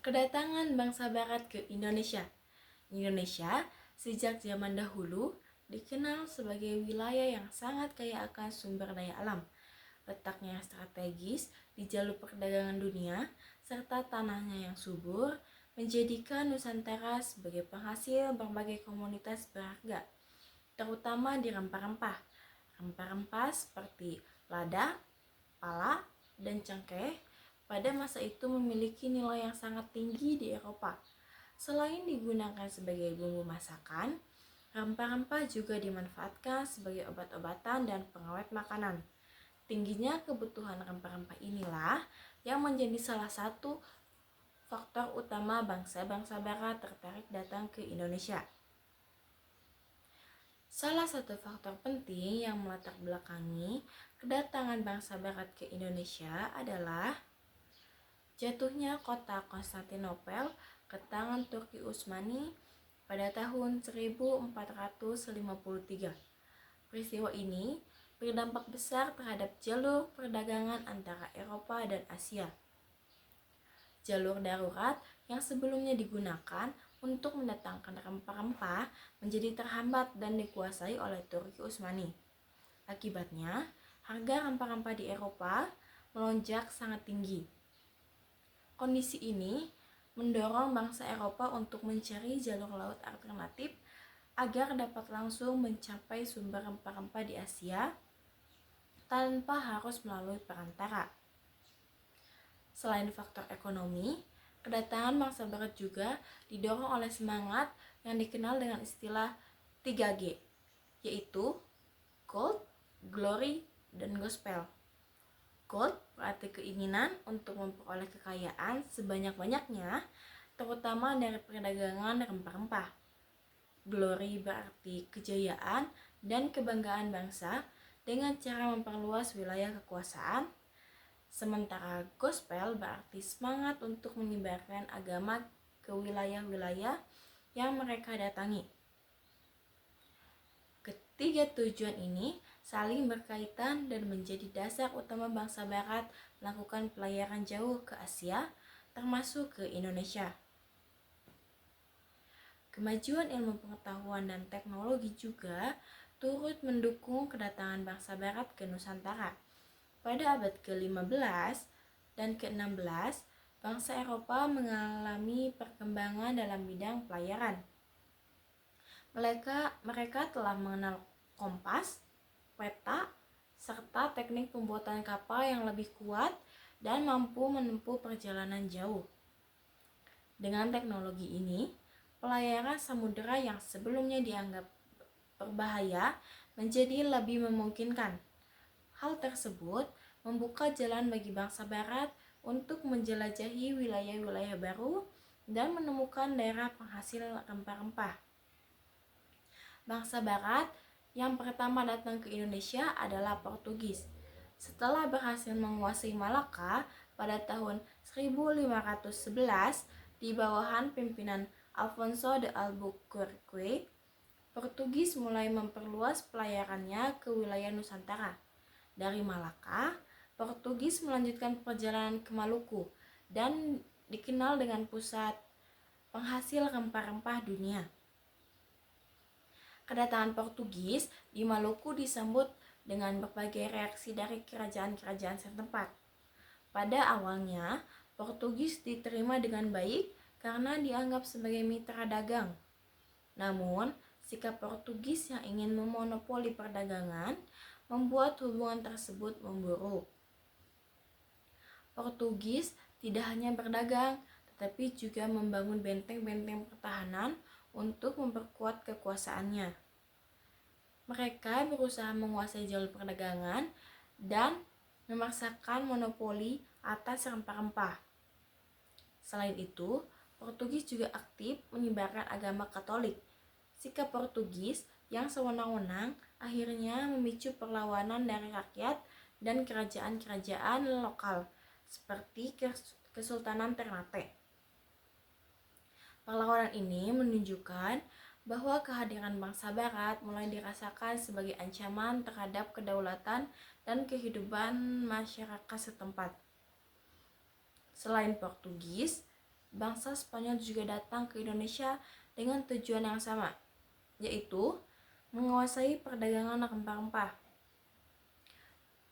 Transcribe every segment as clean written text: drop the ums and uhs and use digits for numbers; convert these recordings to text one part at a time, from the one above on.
Kedatangan bangsa barat ke Indonesia. Indonesia sejak zaman dahulu dikenal sebagai wilayah yang sangat kaya akan sumber daya alam. Letaknya yang strategis di jalur perdagangan dunia serta tanahnya yang subur menjadikan Nusantara sebagai penghasil berbagai komoditas berharga, terutama di rempah-rempah. Rempah-rempah seperti lada, pala, dan cengkeh pada masa itu memiliki nilai yang sangat tinggi di Eropa. Selain digunakan sebagai bumbu masakan, rempah-rempah juga dimanfaatkan sebagai obat-obatan dan pengawet makanan. Tingginya kebutuhan rempah-rempah inilah yang menjadi salah satu faktor utama bangsa-bangsa barat tertarik datang ke Indonesia. Salah satu faktor penting yang melatar belakangi kedatangan bangsa barat ke Indonesia adalah jatuhnya kota Konstantinopel ke tangan Turki Utsmani pada tahun 1453. Peristiwa ini berdampak besar terhadap jalur perdagangan antara Eropa dan Asia. Jalur darurat yang sebelumnya digunakan untuk mendatangkan rempah-rempah menjadi terhambat dan dikuasai oleh Turki Utsmani. Akibatnya, harga rempah-rempah di Eropa melonjak sangat tinggi. Kondisi ini mendorong bangsa Eropa untuk mencari jalur laut alternatif agar dapat langsung mencapai sumber rempah-rempah di Asia tanpa harus melalui perantara. Selain faktor ekonomi, kedatangan bangsa barat juga didorong oleh semangat yang dikenal dengan istilah 3G, yaitu Gold, Glory, dan Gospel. Gold berarti keinginan untuk memperoleh kekayaan sebanyak-banyaknya, terutama dari perdagangan rempah-rempah. Glory berarti kejayaan dan kebanggaan bangsa dengan cara memperluas wilayah kekuasaan. Sementara gospel berarti semangat untuk menyebarkan agama ke wilayah-wilayah yang mereka datangi. Ketiga tujuan ini saling berkaitan dan menjadi dasar utama bangsa barat melakukan pelayaran jauh ke Asia, termasuk ke Indonesia. Kemajuan ilmu pengetahuan dan teknologi juga turut mendukung kedatangan bangsa barat ke Nusantara. Pada abad ke-15 dan ke-16, bangsa Eropa mengalami perkembangan dalam bidang pelayaran. Mereka telah mengenal kompas, peta, serta teknik pembuatan kapal yang lebih kuat dan mampu menempuh perjalanan jauh. Dengan teknologi ini, pelayaran samudera yang sebelumnya dianggap berbahaya menjadi lebih memungkinkan. Hal tersebut membuka jalan bagi bangsa barat untuk menjelajahi wilayah-wilayah baru dan menemukan daerah penghasil rempah-rempah. Bangsa barat yang pertama datang ke Indonesia adalah Portugis. Setelah berhasil menguasai Malaka pada tahun 1511 di bawahan pimpinan Alfonso de Albuquerque, Portugis mulai memperluas pelayarannya ke wilayah Nusantara. Dari Malaka, Portugis melanjutkan perjalanan ke Maluku dan dikenal dengan pusat penghasil rempah-rempah dunia. Kedatangan Portugis di Maluku disambut dengan berbagai reaksi dari kerajaan-kerajaan setempat. Pada awalnya, Portugis diterima dengan baik karena dianggap sebagai mitra dagang. Namun, sikap Portugis yang ingin memonopoli perdagangan membuat hubungan tersebut memburuk. Portugis tidak hanya berdagang, tetapi juga membangun benteng-benteng pertahanan untuk memperkuat kekuasaannya. Mereka berusaha menguasai jalur perdagangan dan memaksakan monopoli atas rempah-rempah. Selain itu, Portugis juga aktif menyebarkan agama Katolik. Sikap Portugis yang sewenang-wenang akhirnya memicu perlawanan dari rakyat dan kerajaan-kerajaan lokal seperti Kesultanan Ternate. Perlawanan ini menunjukkan bahwa kehadiran bangsa barat mulai dirasakan sebagai ancaman terhadap kedaulatan dan kehidupan masyarakat setempat. Selain Portugis, bangsa Spanyol juga datang ke Indonesia dengan tujuan yang sama, yaitu menguasai perdagangan rempah-rempah.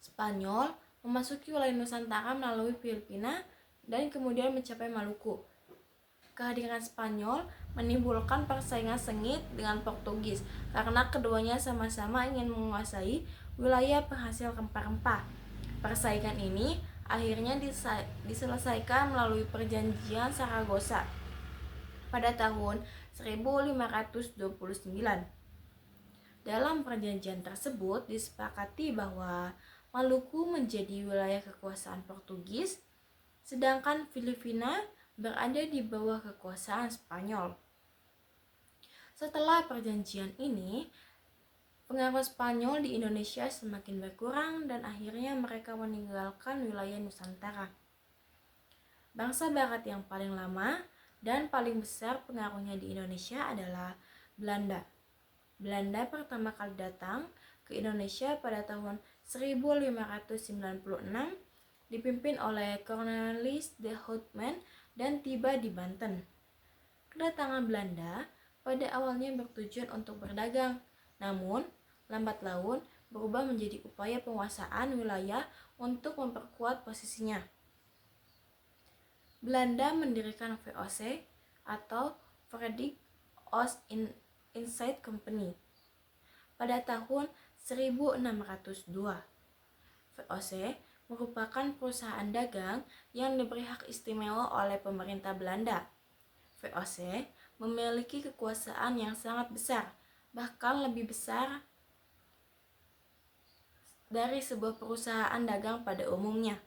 Spanyol memasuki wilayah Nusantara melalui Filipina dan kemudian mencapai Maluku. Kehadiran Spanyol menimbulkan persaingan sengit dengan Portugis karena keduanya sama-sama ingin menguasai wilayah penghasil rempah-rempah. Persaingan ini akhirnya diselesaikan melalui Perjanjian Saragossa pada tahun 1529. Dalam perjanjian tersebut disepakati bahwa Maluku menjadi wilayah kekuasaan Portugis, sedangkan Filipina berada di bawah kekuasaan Spanyol. Setelah perjanjian ini, pengaruh Spanyol di Indonesia semakin berkurang dan akhirnya mereka meninggalkan wilayah Nusantara. Bangsa Barat yang paling lama dan paling besar pengaruhnya di Indonesia adalah Belanda. Belanda pertama kali datang ke Indonesia pada tahun 1596 dipimpin oleh Cornelis de Houtman dan tiba di Banten. Kedatangan Belanda pada awalnya bertujuan untuk berdagang, namun lambat laun berubah menjadi upaya penguasaan wilayah untuk memperkuat posisinya. Belanda mendirikan VOC atau Verenigd Oost-Indisch Company pada tahun 1602. VOC merupakan perusahaan dagang yang diberi hak istimewa oleh pemerintah Belanda. VOC memiliki kekuasaan yang sangat besar, bahkan lebih besar dari sebuah perusahaan dagang pada umumnya.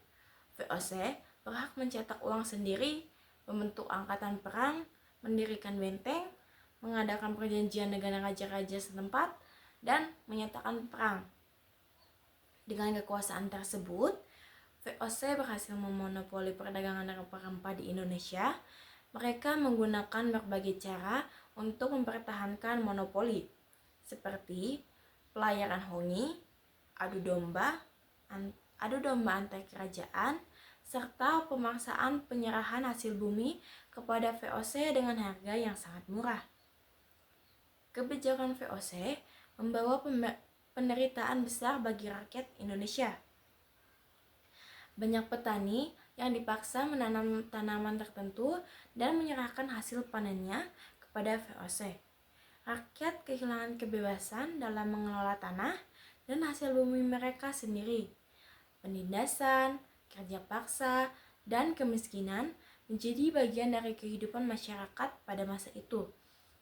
VOC berhak mencetak uang sendiri, membentuk angkatan perang, mendirikan benteng, mengadakan perjanjian dengan raja-raja setempat, dan menyatakan perang. Dengan kekuasaan tersebut, VOC berhasil memonopoli perdagangan rempah-rempah di Indonesia. Mereka menggunakan berbagai cara untuk mempertahankan monopoli, seperti pelayaran hongi, adu domba antar kerajaan, serta pemaksaan penyerahan hasil bumi kepada VOC dengan harga yang sangat murah. Kebijakan VOC membawa penderitaan besar bagi rakyat Indonesia. Banyak petani yang dipaksa menanam tanaman tertentu dan menyerahkan hasil panennya kepada VOC. Rakyat kehilangan kebebasan dalam mengelola tanah dan hasil bumi mereka sendiri. Penindasan, kerja paksa, dan kemiskinan menjadi bagian dari kehidupan masyarakat pada masa itu.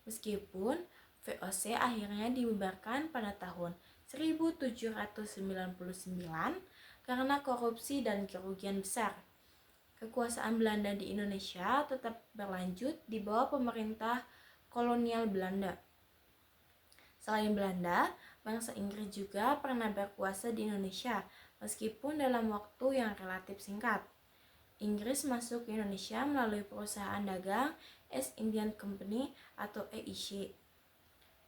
Meskipun VOC akhirnya dibubarkan pada tahun 1799 karena korupsi dan kerugian besar. Kekuasaan Belanda di Indonesia tetap berlanjut di bawah pemerintah kolonial Belanda. Selain Belanda, bangsa Inggris juga pernah berkuasa di Indonesia, meskipun dalam waktu yang relatif singkat. Inggris masuk ke Indonesia melalui perusahaan dagang East Indian Company atau EIC.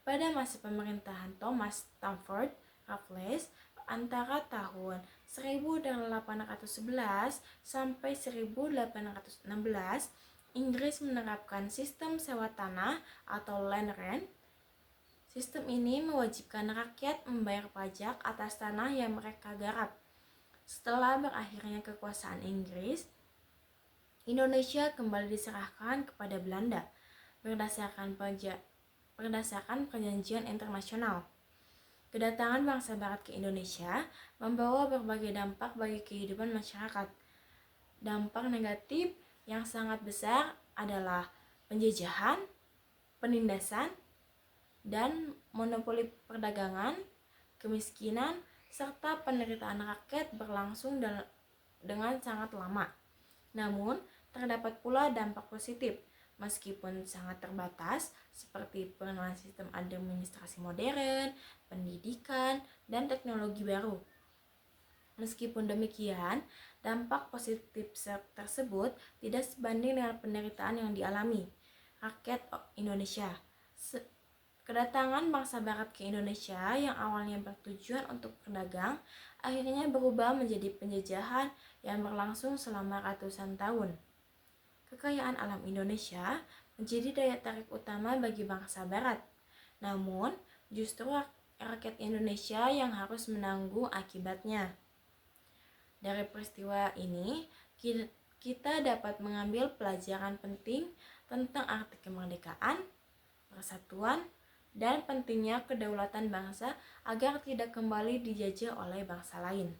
Pada masa pemerintahan Thomas Stamford Raffles antara tahun 1811 sampai 1816, Inggris menerapkan sistem sewa tanah atau land rent. Sistem ini mewajibkan rakyat membayar pajak atas tanah yang mereka garap. Setelah berakhirnya kekuasaan Inggris, Indonesia kembali diserahkan kepada Belanda berdasarkan perjanjian internasional. Kedatangan bangsa Barat ke Indonesia membawa berbagai dampak bagi kehidupan masyarakat. Dampak negatif yang sangat besar adalah penjajahan, penindasan, dan monopoli perdagangan, kemiskinan, serta penderitaan rakyat berlangsung dengan sangat lama. Namun, terdapat pula dampak positif, meskipun sangat terbatas, seperti pengenalan sistem administrasi modern, pendidikan, dan teknologi baru. Meskipun demikian, dampak positif tersebut tidak sebanding dengan penderitaan yang dialami rakyat Indonesia. Kedatangan bangsa Barat ke Indonesia yang awalnya bertujuan untuk berdagang, akhirnya berubah menjadi penjajahan yang berlangsung selama ratusan tahun. Kekayaan alam Indonesia menjadi daya tarik utama bagi bangsa Barat. Namun, justru rakyat Indonesia yang harus menanggung akibatnya. Dari peristiwa ini, kita dapat mengambil pelajaran penting tentang arti kemerdekaan, persatuan, dan pentingnya kedaulatan bangsa agar tidak kembali dijajah oleh bangsa lain.